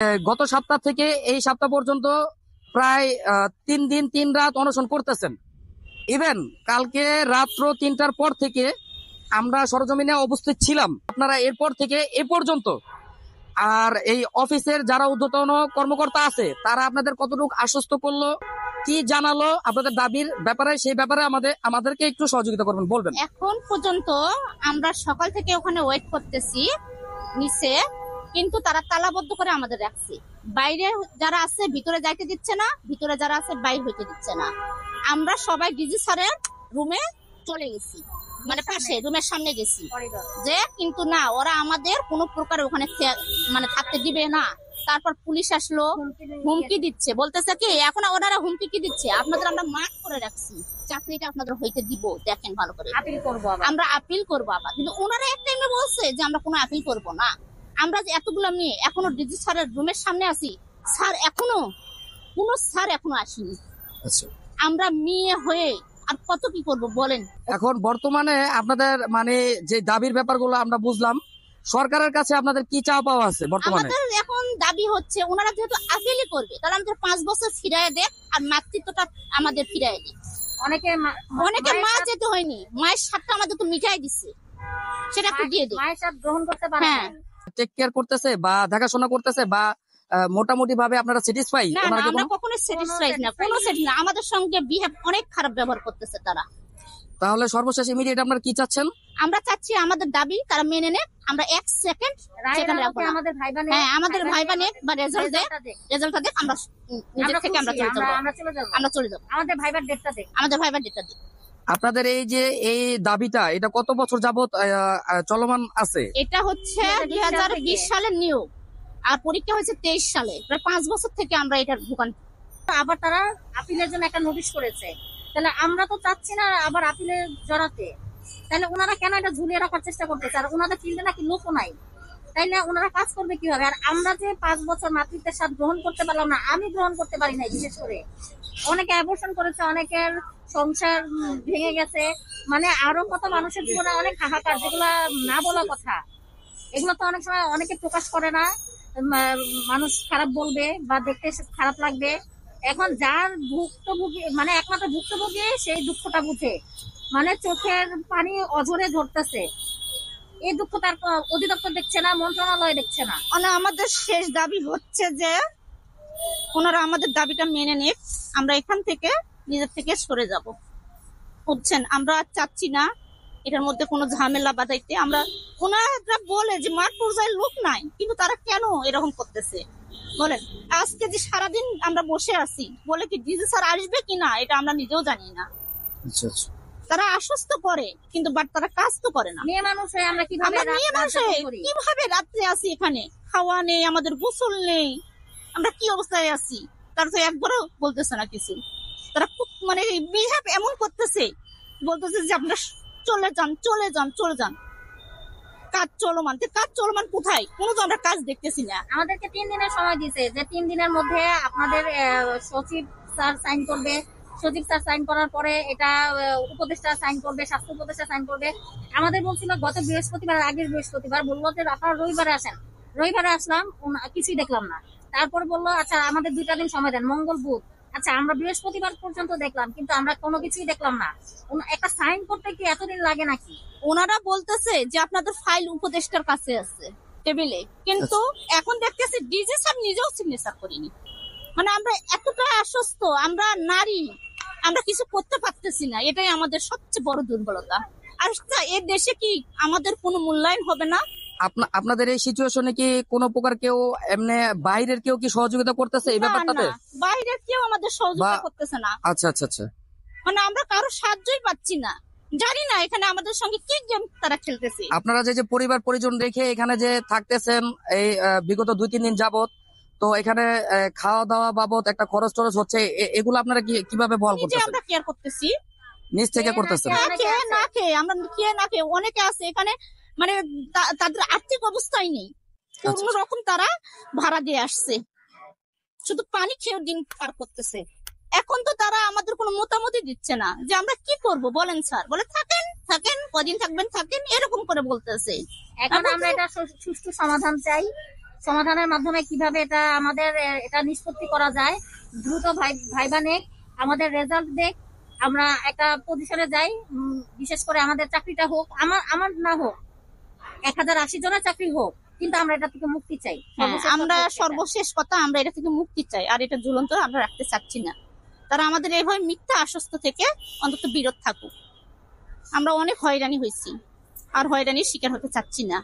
গত সপ্তাহ থেকে এই সপ্তাহ পর্যন্ত প্রায় 3 দিন 3 রাত অনশন করতেছেন। ইভেন কালকে রাত্র 3টার পর থেকে আমরা সরজমিনে উপস্থিত ছিলাম। আপনারা এরপর থেকে এ পর্যন্ত আর এই অফিসের যারা ঊর্ধ্বতন কর্মকর্তা আছে তারা আপনাদের কতটুকু আশ্বস্ত করলো, কি জানালো আপনাদের দাবির ব্যাপারে, সেই ব্যাপারে আমাদেরকে একটু সহযোগিতা করবেন, বলবেন। এখন পর্যন্ত আমরা সকাল থেকে ওখানে ওয়েট করতেছি নিচে, কিন্তু তারা তালাবদ্ধ করে আমাদের রাখছে। বাইরে যারা আছে ভিতরে যাইতে দিচ্ছে না, ভিতরে যারা আছে বাইরে হইতে দিচ্ছে না। আমরা সবাই ডিজি স্যারের রুমে চলে গেছি, মানে পাশে রুমের সামনে গেছি যে, কিন্তু না, ওরা আমাদের কোনো প্রকার ওখানে মানে থাকতে দিবে না। তারপর পুলিশ আসলো, হুমকি দিচ্ছে, বলতেছে কি এখন ওনারা হুমকি কি দিচ্ছে, আপনাদের আমরা মাঠ করে রাখছি, চাকরিটা আপনাদের হইতে দিব, দেখেন ভালো করে আমরা আপিল করবো আবার। কিন্তু ওনারা এক টাইমে বলছে যে আমরা কোনো আপিল করব না। আমরা যে এতগুলো মেয়ে এখনো ডিজি স্যারের রুমের সামনে আছি, স্যার এখনো আসেনি। আমরা মেয়ে হয়ে আর কত কি করব বলেন। এখন বর্তমানে আপনাদের মানে যে দাবির ব্যাপারগুলো আমরা বুঝলাম, সরকারের কাছে আপনাদের কি চাওয়া পাওয়া আছে বর্তমানে? আমাদের এখন দাবি হচ্ছে ওনারা যেহেতু আপিলই করবে, তাহলে আমাদের 5 বছর ফিরায় দেখ, আর মাতৃত্বটা আমাদের ফিরায় দেখ। অনেকে মা যেতে হয়নি, মায়ের স্বাদটা আমাদের তো মিটাই দিচ্ছে, সেটা একটু দিয়ে দিই। মায়ের স্বাদ গ্রহণ করতে পারে, হ্যাঁ, টেক কেয়ার করতেছে বা দেখাশোনা করতেছে বা মোটামুটি ভাবে আপনারা স্যাটিসফাই? না, আমরা কখনো স্যাটিসফাই না, কোনো সেট না। আমাদের সঙ্গে বিহেভ অনেক খারাপ ব্যবহার করতেছে তারা। তাহলে সর্বশেষ ইমিডিয়েট আপনারা কি চাচ্ছেন? আমরা চাচ্ছি আমাদের দাবি তারা মেনে নেয়। আমরা 1 সেকেন্ড সেখানে রাখবো না। হ্যাঁ, আমাদের ভাইবা নেক বা রেজাল্টটা দেখ, আমরা নিজে থেকে আমরা চলে যাব। আমাদের ভাইবার ডেটটা দেখ। আপনাদের এই যে এই দাবিটা, এটা কত বছর যাবত চলমান আছে? এটা হচ্ছে 2020 সালের নিয়োগ, আর পরীক্ষা হয়েছে 23 সালে। প্রায় 5 বছর থেকে আমরা এটার ভোগান। আবার তারা আপিলের জন্য একটা নোটিশ করেছে, তাহলে আমরা তো চাচ্ছি না আবার আপিলে জড়াতে। তাহলে ওনারা কেন এটা ঝুলিয়ে রাখার চেষ্টা করতেছে? আর ওনাদের ফিল্ডে নাকি লোকও নাই, তাইলে ওনারা কাজ করবে কিভাবে? আর আমরা যে 5 বছর মাতৃত্বের স্বাদ গ্রহণ করতে পারলাম না, আমি গ্রহণ করতে পারি নাই। বিশেষ করে অনেকে অ্যাবর্শন করেছে, অনেকের সংসার ভেঙে গেছে, মানে আরো কত মানুষের জীবনে অনেক হাহাকার, যেগুলা না বলা কথা। এগুলো তো অনেক সময় অনেকে প্রকাশ করে না, মানুষ খারাপ বলবে বা দেখতে খারাপ লাগবে। এখন যার ভুক্তভোগী, মানে একমাত্র ভুক্তভোগী, সেই দুঃখটা বুঝে, মানে চোখের পানি অঝরে ধরতেছে। এই দুঃখ তার অধিদপ্তর দেখছে না, মন্ত্রণালয় দেখছে না। আমাদের শেষ দাবি হচ্ছে যে ওনারা আমাদের দাবিটা মেনে নিক, আমরা এখান থেকে নিজের থেকে সরে যাব, বুঝছেন। আমরা চাচ্ছি না এটার মধ্যে কোনো ঝামেলা বাঁধাইতে। ওনারা বলে যে মাঠ পর্যায়ে লোক নাই, কিন্তু তারা কেন এরকম করতেছে বলেন? আজকে যে সারাদিন আমরা বসে আছি, বলে কি ডিজি স্যার আসবে কিনা এটা আমরা নিজেও জানি না। তারা আশ্বস্ত করে, কিন্তু বাট তারা কাজ তো করে না। মেয়ে মানুষ হয়ে আমরা কিভাবে রাত্রে আছি, এখানে খাওয়া নেই, আমাদের গোসল নেই, আমরা কি অবস্থায় আছি তারা তো একবারও বলতেছে না কিছু। তারা খুব মানে বিহেভ এমন করতেছে, বলতেছে যে আপনারা চলে যান। কাজ চলমান কোথায়? কোনো তো আমরা কাজ দেখতেছি না। আমাদেরকে 3 দিনের সময় দিয়েছে, যে 3 দিনের মধ্যে আপনাদের সচিব স্যার সাইন করবে। সচিব স্যার সাইন করার পরে এটা উপদেষ্টা সাইন করবে, স্বাস্থ্য উপদেষ্টা সাইন করবে। আমাদের বলছিল গত বৃহস্পতিবার, আগের বৃহস্পতিবার বললো যে আপনারা রবিবারে আসেন। রবিবারে আসলাম, কিছুই দেখলাম না। তারপর বললো আচ্ছা আমাদের 2টা দিন সময় দেন, মঙ্গল বুধ। আচ্ছা, আমরা বৃহস্পতিবার পর্যন্ত দেখলাম, কিন্তু আমরা কোনো কিছুই দেখলাম না। একটা সাইন করতে কি এতদিন লাগে নাকি? ওনারা বলতেছে যে আপনাদের ফাইল উপদেষ্টার কাছে আছে টেবিলে, কিন্তু এখন দেখতেছি ডিজি স্যার নিজেও সিগনেচার করিনি। মানে আমরা এতটা অসুস্থ, আমরা নারী, আমরা কিছু করতে পারতেছি না। এটাই আমাদের সবচেয়ে বড় দুর্বলতা। আর এই দেশে কি আমাদের কোনো মূল্যায়ন হবে না? আপনাদের এই সিচুয়েশনে কি কোনো প্রকার কেউ এমনি বাইরের কেউ কি সহযোগিতা করতেছে এই ব্যাপারটাতে? বাইরের কেউ আমাদের সহযোগিতা করতেছে না। আচ্ছা। মানে আমরা কারো সাহায্যই পাচ্ছি না, জানি না এখানে আমাদের সঙ্গে কি গেম তারা খেলতেছে। আপনারা যে পরিবার পরিজন রেখে এখানে যে থাকতেছেন এই বিগত 2-3 দিন যাবত, তো এখানে খাওয়া দাওয়া বাবদ একটা খরচ টরচ হচ্ছে, এগুলো আপনারা কিভাবে বহন করতেছেন? আমরা কেয়ার করতেছি, নিজ থেকে করতেছেন? না খেয়ে অনেকে আছে এখানে, মানে তাদের আর্থিক অবস্থাই নেই, কোন রকম তারা ভাড়া দিয়ে আসছে, শুধু পানি খেয়ে দিন পার করতেছে। এখন তো তারা আমাদের কোনো মতামতই দিচ্ছে না যে আমরা কি করব বলেন স্যার। বলে থাকেন কদিন থাকবেন থাকেন, এরকম করে বলতেছে। এখন আমরা এটা সুষ্ঠু সমাধান চাই। সমাধানের মাধ্যমে কিভাবে এটা আমাদের এটা নিষ্পত্তি করা যায়, দ্রুত ভাইবা নেক, আমাদের রেজাল্ট দেখ, আমরা একটা পজিশনে যাই, বিশেষ করে আমাদের চাকরিটা হোক, আমার না হোক, 1080 জনের চাকরি হোক, কিন্তু আমরা এটা থেকে মুক্তি চাই। আমরা সর্বশেষ কথা, আমরা এটা থেকে মুক্তি চাই, আর এটা ঝুলন্ত আমরা রাখতে চাচ্ছি না। তারা আমাদের এইভাবে মিথ্যা আশ্বস্ত থেকে অন্তত বিরত থাকুক। আমরা অনেক হয়রানি হয়েছি, আর হয়রানির শিকার হতে চাচ্ছি না।